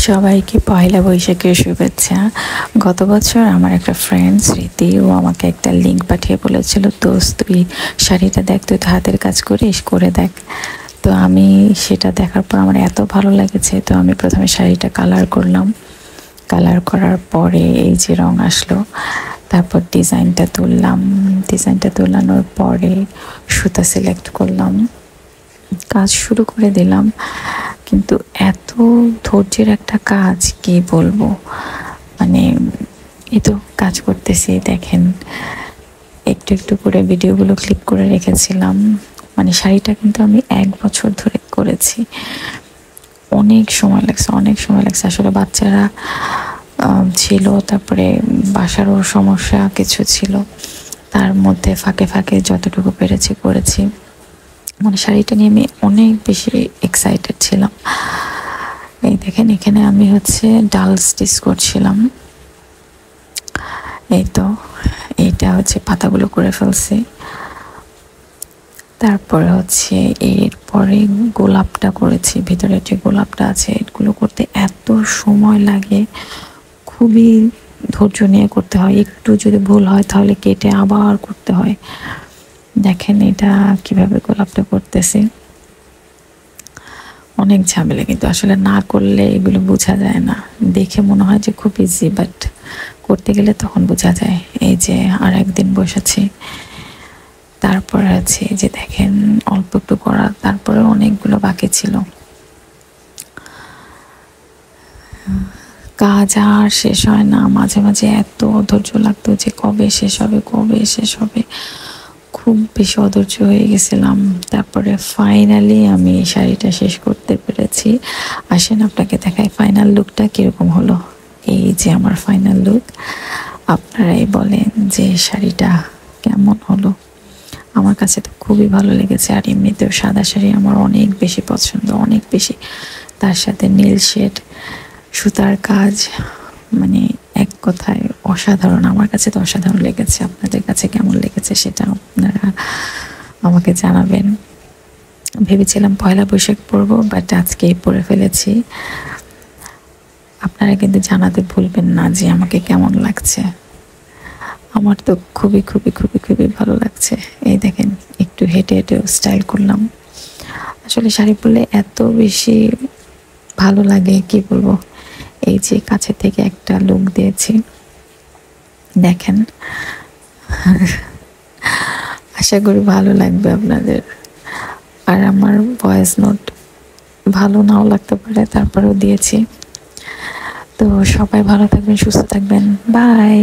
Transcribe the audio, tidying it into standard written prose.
সবাইকে পয়লা বৈশাখের শুভেচ্ছা। গত বছর আমার একটা ফ্রেন্ড স্মৃতি ও আমাকে একটা লিঙ্ক পাঠিয়ে বলেছিল, দোস্ত তুই শাড়িটা দেখ, তুই তো হাতের কাজ করিস, করে দেখ। তো আমি সেটা দেখার পর আমার এত ভালো লেগেছে, তো আমি প্রথমে শাড়িটা কালার করলাম। কালার করার পরে এই যে রং আসলো, তারপর ডিজাইনটা তোলানোর পরে সুতা সিলেক্ট করলাম, কাজ শুরু করে দিলাম। কিন্তু এত ধৈর্যের একটা কাজ, কি বলবো, মানে এই তো কাজ করতেছি, দেখেন একটু একটু করে ভিডিওগুলো ক্লিক করে রেখেছিলাম। মানে শাড়িটা কিন্তু আমি 1 বছর ধরে করেছি, অনেক সময় লাগছে। আসলে বাচ্চারা ছিল, তারপরে বাসারও সমস্যা কিছু ছিল, তার মধ্যে ফাঁকে ফাঁকে যতটুকু পেরেছি করেছি। মানে শাড়িটা নিয়ে আমি অনেক বেশি এক্সাইটেড ছিলাম। এই দেখেন, এখানে আমি ডাল স্টিচ করছিলাম। এই তো এইটা পাতাগুলো করে ফেলছি। তারপরে এরপরে গোলাপটা করেছি, ভিতরে যে গোলাপটা আছে এগুলো করতে এত সময় লাগে, খুবই ধৈর্য নিয়ে করতে হয়। একটু যদি ভুল হয় তাহলে কেটে আবার করতে হয়। দেখেন এটা কিভাবে গোলাপটা করতেছি, অনেক ঝামেলা, কিন্তু আসলে না করলে এগুলো বোঝা যায় না। দেখে মনে হয় যে খুব ইজি, বাট করতে গেলে তখন বোঝা যায়। এই যে আর একদিন বসেছি, তারপর যে দেখেন অল্প একটু করা, তারপরে অনেকগুলো বাকি ছিল। কাজ আর শেষ হয় না, মাঝে মাঝে এত অধৈর্য লাগতো যে কবে শেষ হবে, খুব বেশি অধৈর্য হয়ে গেছিলাম। তারপরে ফাইনালি আমি শাড়িটা শেষ করতে পেরেছি। আসেন আপনাকে দেখাই ফাইনাল লুকটা কীরকম হলো। এই যে আমার ফাইনাল লুক, আপনারাই বলেন যে শাড়িটা কেমন হলো। আমার কাছে তো খুবই ভালো লেগেছে, আর এমনিতেও সাদা শাড়ি আমার অনেক বেশি পছন্দ, অনেক বেশি। তার সাথে নীল শেড, সুতার কাজ, মানে এক কথায় অসাধারণ। আমার কাছে তো অসাধারণ লেগেছে, আপনাদের কাছে কেমন লেগেছে সেটা আপনারা আমাকে জানাবেন। ভেবেছিলাম পয়লা বৈশাখ পরবো, বাট আজকেই পরে ফেলেছি। আপনারা কিন্তু জানাতে ভুলবেন না যে আমাকে কেমন লাগছে। আমার তো খুবই খুবই খুবই খুবই ভালো লাগছে। এই দেখেন, একটু হেঁটে হেঁটেও স্টাইল করলাম। আসলে শাড়ি পরলে এত বেশি ভালো লাগে, কি বলবো। এই যে কাছে থেকে একটা লুক দিয়েছি, দেখেন। আশা করি ভালো লাগবে আপনাদের। আর আমার ভয়েস নোট ভালো নাও লাগতে পারে, তারপরেও দিয়েছি। তো সবাই ভালো থাকবেন, সুস্থ থাকবেন, বাই।